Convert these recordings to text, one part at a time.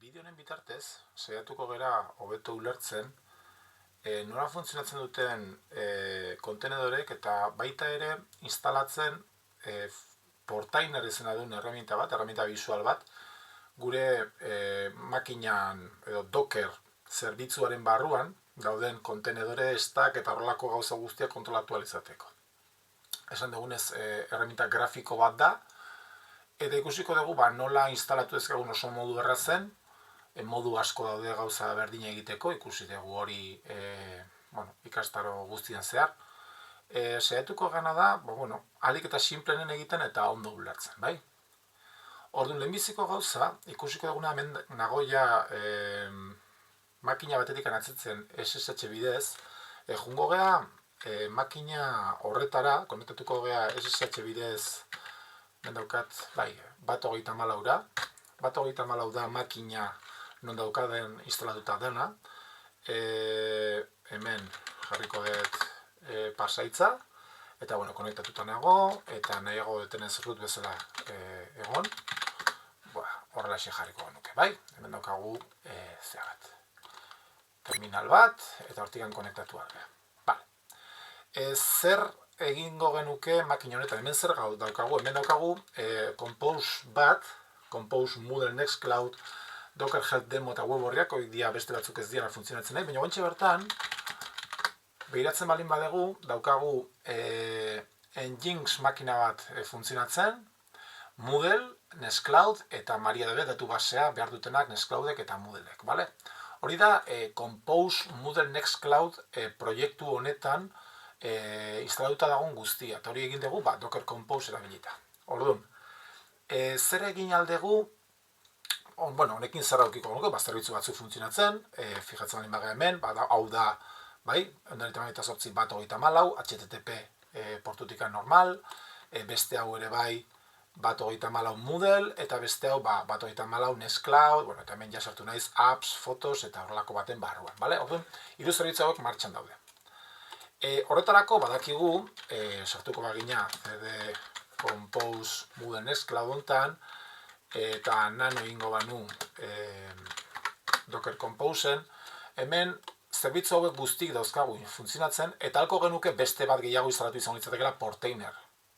Bideo honen bitartez, saiatuko gera hobeto ulertzen nola funtzionatzen duten kontenedorek eta baita ere instalatzen Portainer izena duen erreminta bisual bat, gure makinan edo Docker zerbitzuaren barruan dauden kontenedore, stack eta horrelako gauza guztiak kontrolatu ahal izateko. Esan dugunez, erreminta grafiko bat da, eta ikusiko dugu nola instalatu ezkagun oso modu errazen, modu asko daude gauza berdina egiteko, ikusi dugu hori ikastaro guztian zehar. Saiatuko gana da, ahalik eta sinplenen egiten eta ondo ulertzen, bai? Orduan, lehenbiziko gauza, ikusiko duguna hemen nagoia makina batetik anatzetzen SSH bidez, jungo gea makina horretara, konektatuko gea SSH bidez, daukat, bai, 134ra, 134 da makina non daukaden instalatuta dena, hemen jarriko dut pasaitza, eta konektatuta nago, eta nahiago detenez root bezala egon, horrelaxe jarriko genuke, bai? Hemen daukagu terminal bat, eta hortikan konektatu gara. Zer egingo genuke makina honetan, hemen zer daukagu? Hemen daukagu Compose bat, Compose Moodle Nextcloud, Docker Help Demo eta web horriak, hori dia beste batzuk ez dira funtzionatzen nahi, baina guantxe bertan, behiratzen balin badegu, daukagu Nginx makina bat funtzionatzen, Moodle, Nextcloud eta MariaDB datu basea behar dutenak Nextcloudek eta Moodlek, bale? Hori da Compose Moodle Nextcloud proiektu honetan instalatuta dagoen guztia, eta hori egin dugu Docker Compose erabilita. Orduan, zer egin aldegu, honekin zer aukiko genuke, zerbitzu batzuk funtzionatzen, fijatzen balin baga hemen, hau da, bai, 128.128.14, HTTP portutikan normal, beste hau ere bai, 128.14 Moodle, eta beste hau 128.14 Nextcloud, eta hemen jasartu naiz apps, fotos, eta horrelako baten barruan, bale? Orduan, hiru zerbitzu hauek martxan daude. Horretarako badakigu, sartuko bagina CD Compose Moodle Nextcloud hontan, eta nano egingo banu Docker Composen, hemen zerbitzu hauek guztik dauzkagu funtzionatzen, eta halko genuke beste bat gehiago instalatu izango litzatekeela Portainer,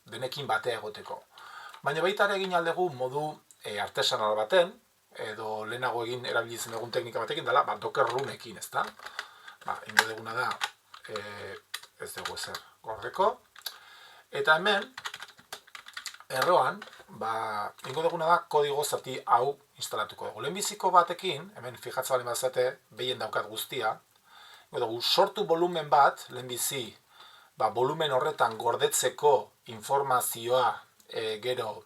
denekin batea egoteko. Baina baita ere egin aldegu modu artesanal baten, edo lehenago egin erabilitzen dugun teknika batekin dela, Docker runekin, ezta? Ingo duguna da, ez dugu ezer gordeko, eta hemen, erroan, ingo duguna da kodigo zati hau instalatuko dugu. Lehenbiziko batekin, hemen fijatzen balin bazate, behien daukat guztia, ingo dugu sortu volumen bat, lehenbizi, volumen horretan gordetzeko informazioa gero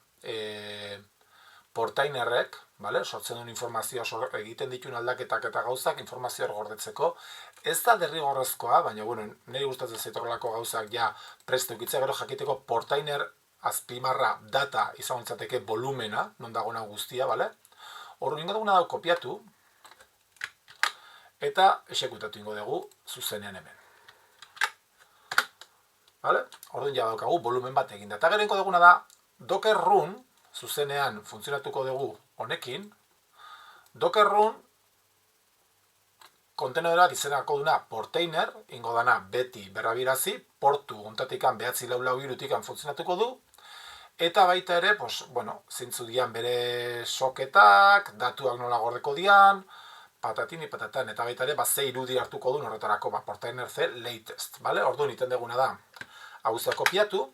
Portainerrek, sortzen duen informazioa egiten dituen aldaketak eta gauzak informazioa gordetzeko. Ez da derrigorrezkoa, baina niri gustatzen zait horrelako gauzak ja prest edukitzea, gero jakiteko Portainer azpimarra data izan litzateke volumena, non dagoena guztia, bale? Orduan ingo duguna dago kopiatu, eta exekutatu ingo dugu zuzenean hemen. Bale? Orduan ja daukagu volumen bat eginda. Eta gero ingo duguna da, Docker run, zuzenean funtzionatuko dugu honekin, Docker run kontenedora izenako duna Portainer, ingo dana beti berrabirazi, portu hontatikan 943 funtzionatuko du, eta baita ere, zintzu dian bere soketak, datuak nola gordeko dian, patatini patatan, eta baita ere, ze irudi hartuko du horretarako, Portainer C latest, bale? Orduan iten deguna da, hau zea kopiatu,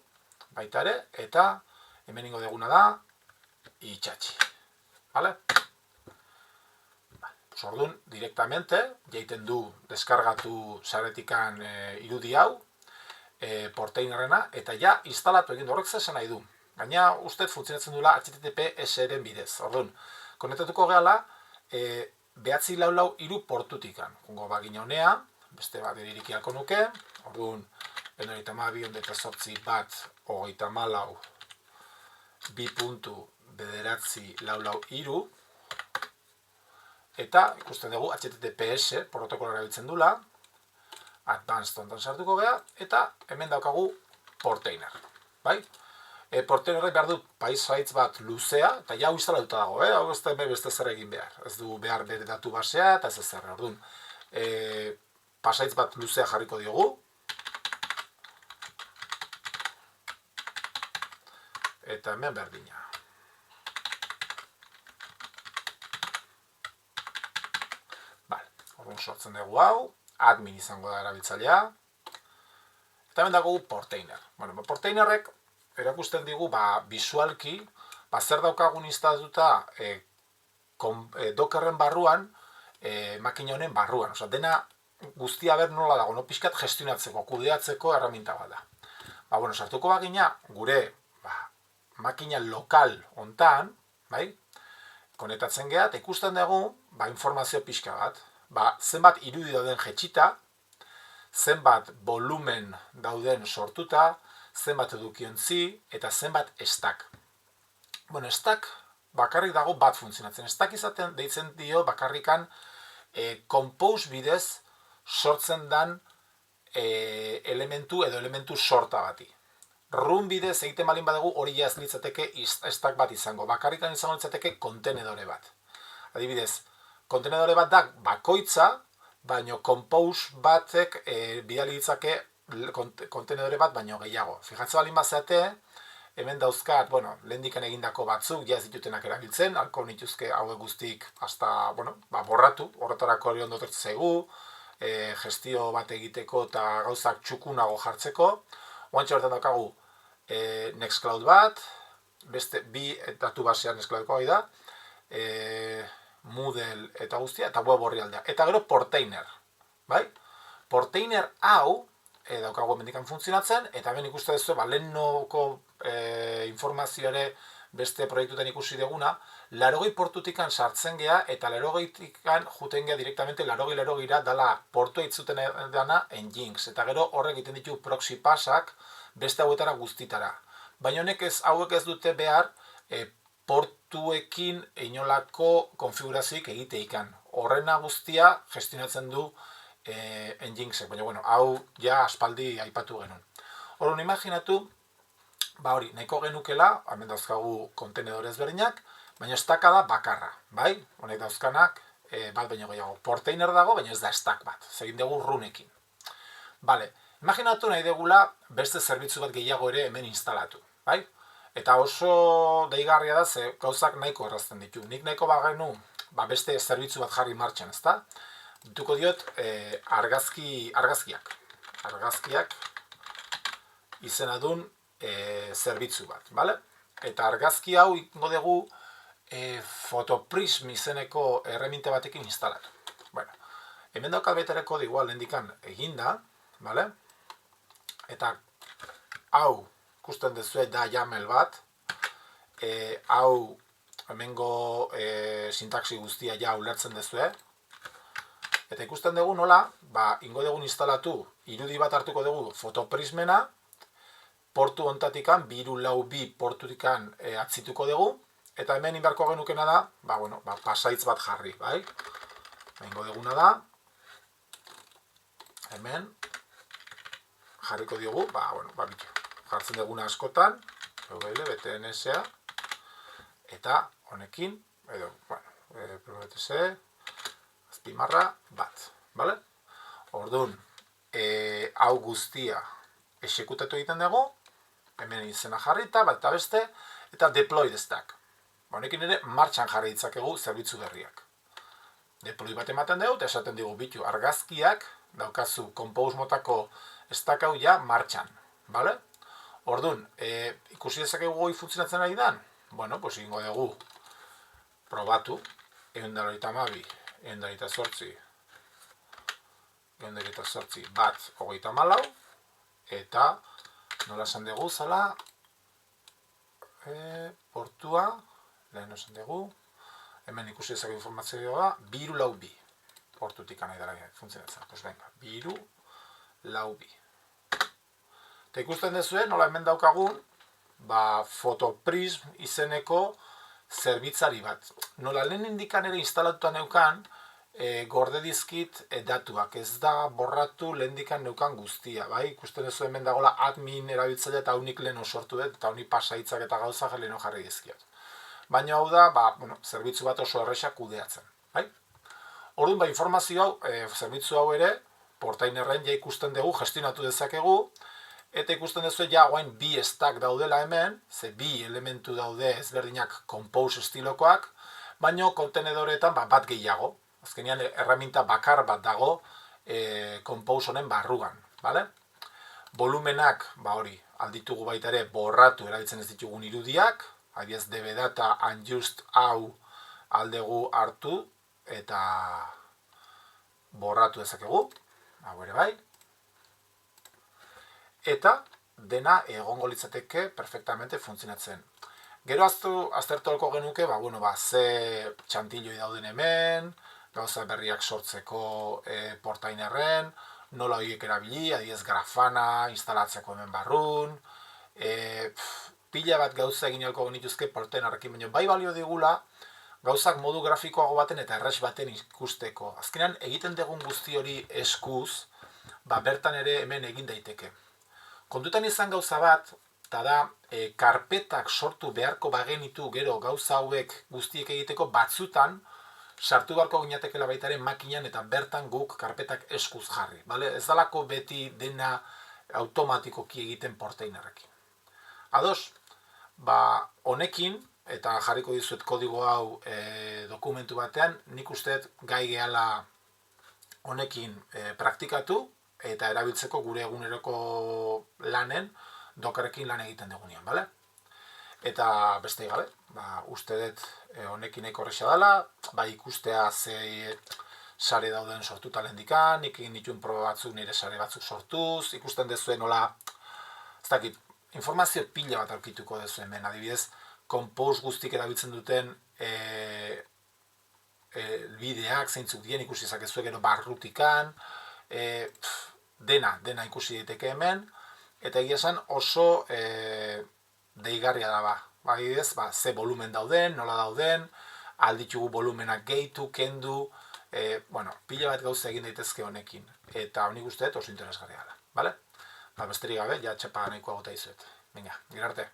baita ere, eta hemen ingo deguna da, itxatxi, bale? Orduan, direktamente, jaiten du deskargatu saretikan irudi hau, Portainerrena, eta ja instalatu egin horrek zesan nahi du. Gaina, ustez funtzionatzen duela HTTPS-ren bidez. Orduan, konektatuko gehala, 944 portutikan. Jungo bagina honea, beste bat iririkiako nuke, orduan, 128.128.128.2.4 2.944 eta ikusten dugu HTTPS protokola erabiltzen dula, Advanced ontan sartuko gea, eta hemen daukagu Portainer, bai? portainerrek behar du pasahitz bat luzea, eta ja hau instalatuta dago, hau ez da beste zer egin behar. Ez du behar bere datu basea, eta ez zer. Orduan, pasahitz bat luzea jarriko diogu. Eta hemen berdina. Orduan sortzen dugu hau, admin izango da erabiltzailea. Eta hemen dago portainer. Portainerrek erakusten digu bisualki zer daukagun instalatuta Dockerren barruan, makina honen barruan. Osea, dena guztia ber nola dago, no pixkat gestionatzeko, kudeatzeko erraminta bat da. Sartuko bagina gure makina lokal hontan, konektatzen geha, eta ikusten dugu informazio pixka bat. Zenbat irudi dauden jetxita, zenbat volumen dauden sortuta, zenbat edukiontzi, eta zenbat stack. Stack bakarrik dago bat funtzionatzen. Stack izaten deitzen dio bakarrikan compose bidez sortzen dan elementu edo elementu sorta bati. Run bidez egiten balin badugu hori ez litzateke stack bat izango. Bakarrikan izango litzateke kontenedore bat. Adibidez, kontenedore bat da bakoitza, baino compose batek bidali ditzake kontenedore bat baino gehiago. Fijatzen balin bazeate, hemen dauzkat, lehendikan egindako batzuk, ja ez ditutenak erabiltzen, alko nituzke hauek guztik hasta, borratu, horretarako hori ondo zaigu, gestio bat egiteko eta gauzak txukunago jartzeko. Oantxe horretan daukagu Nextcloud bat, beste bi datu basean Nextcloudeko gai da, Moodle eta guztia, eta web orrialdea. Eta gero portainer, bai? Portainer hau, daukagu mendikan funtzionatzen, eta hemen ikuste duzu, lehenoko informazioare beste proiektutan ikusi duguna, 80 portutikan sartzen geha, eta 80tikan juten geha direktamente 80-80ira dala portua itzuten dana Nginx, eta gero horrek egiten ditu proxy passak beste hauetara guztitara. Baina hauek ez dute behar portuekin inolako konfigurazioik egiteikan. Horrena guztia gestionatzen du Nginxek, baina hau ja aspaldi aipatu genuen. Horren imaginatu, hori, nahiko genukela, hemen dauzkagu kontenedore ezberdinak, baina stacka da bakarra, bai? Honek dauzkanak, bat baino gehiago. Portainer dago, baina ez da stack bat, zegin dugu runekin. Imaginatu nahi degula beste zerbitzu bat gehiago ere hemen instalatu, bai? Eta oso deigarria da, ze gauzak nahiko errazten ditu. Nik nahiko bagenu, beste zerbitzu bat jarri martxan, ezta? Dituko diot argazkiak. Argazkiak izena dun zerbitzu bat, bale? Eta argazki hau ingo dugu Photoprism izeneko erreminte batekin instalatu. Hemen daukat betereko digua lehendikan eginda, bale? Eta hau ikusten duzue da YAML bat, hau hemengo sintaxi guztia ja ulertzen duzue, eta ikusten dugu nola, ingo dugu instalatu, irudi bat hartuko dugu Photoprismena, portu ontatikan, 342 portutikan atzituko dugu, eta hemen inbarko genukena da, pasaitz bat jarri, bai? Ingo duguna da, hemen, jarriko diogu, jartzen duguna askotan, BTNS-a, eta honekin, edo, ProBTS, azpimarra bat, bale? Orduan, hau guztia exekutatu egiten dugu, hemen izena jarrita, bat eta beste, eta deploy stack. Honekin ere, martxan jarri ditzakegu zerbitzu berriak. Deploy bat ematen dugu, eta esaten digu bitu argazkiak, daukazu compose motako stack hau ja martxan, bale? Orduan, ikusi dezakegu goi funtzionatzen ari dan? Ingo dugu probatu, 192, 128, bat, 34, eta nola esan dugu zala, portua, lehen esan dugu, hemen ikusi dezakegu informazioa, 342, portutik anai dara funtzionatzen. Venga, 342. Eta ikusten duzuen, nola hemen daukagun, Photoprism izeneko zerbitzari bat. Nola lehen indikan ere instalatuta neukan, gorde dizkit datuak, ez da borratu lehendikan neukan guztia, bai? Ikusten duzu hemen dagoela admin erabiltzaile eta unik leheno sortu dut, eta unik pasaitzak eta gauzak leheno jarri dizkiot. Baina hau da, zerbitzu bat oso errexak kudeatzen, bai? Orduan, informazio hau, zerbitzu hau ere, Portainerren ja ikusten dugu, gestionatu dezakegu, eta ikusten duzu ja guain bi stack daudela hemen, ze bi elementu daude ezberdinak compose estilokoak, baina kontenedoretan bat gehiago. Azkenean erraminta bakar bat dago compose honen barruan, bale? Volumenak, hori, alditugu baita ere borratu erabiltzen ez ditugun irudiak, adibidez dbdata unused hau aldegu hartu eta borratu dezakegu, hau ere bai. Eta dena egongo litzateke perfectamente funtzionatzen. Gero aztertuko genuke, ze txantiloi dauden hemen, gauza berriak sortzeko Portainerren, nola horiek erabili, adibidez Grafana instalatzeko hemen barrun, pila bat gauza egin ahalko genituzke Portainerrekin, baina bai balio digula, gauzak modu grafikoago baten eta erres baten ikusteko. Azkenean egiten dugun guzti hori eskuz, bertan ere hemen egin daiteke. Kontutan izan gauza bat, eta da, karpetak sortu beharko bagenitu gero gauza hauek guztiek egiteko batzutan, sartu beharko ginatekela baitaren makinan eta bertan guk karpetak eskuz jarri. Ez dalako beti dena automatikoki egiten Portainerrekin. Ados, honekin, eta jarriko dizuet kodigo hau dokumentu batean, nik usteet gai gehala honekin praktikatu, eta erabiltzeko gure eguneroko lanen Dockerrekin lan egiten dugunean, bale? Eta beste gabe, uste dut honekin nahiko erraza dela, ikustea ze sare dauden sortuta lehendikan, nik egin dituen proba batzuk nire sare batzuk sortuz, ikusten dezuen nola, ez dakit, informazio pila bat aurkituko dezuen hemen, adibidez, compose guztik erabiltzen duten bideak, zeintzuk dien ikusi zakezu gero barrutikan, dena ikusi daiteke hemen, eta egia esan oso deigarria da adibidez, ze volumen dauden, nola dauden, alditugu volumenak gehitu, kendu, pila bat gauza egin daitezke honekin, eta honik usteet oso interesgarria da, bale? Besterik gabe, ja txepa nahikoa gota izuet. Venga, gero arte.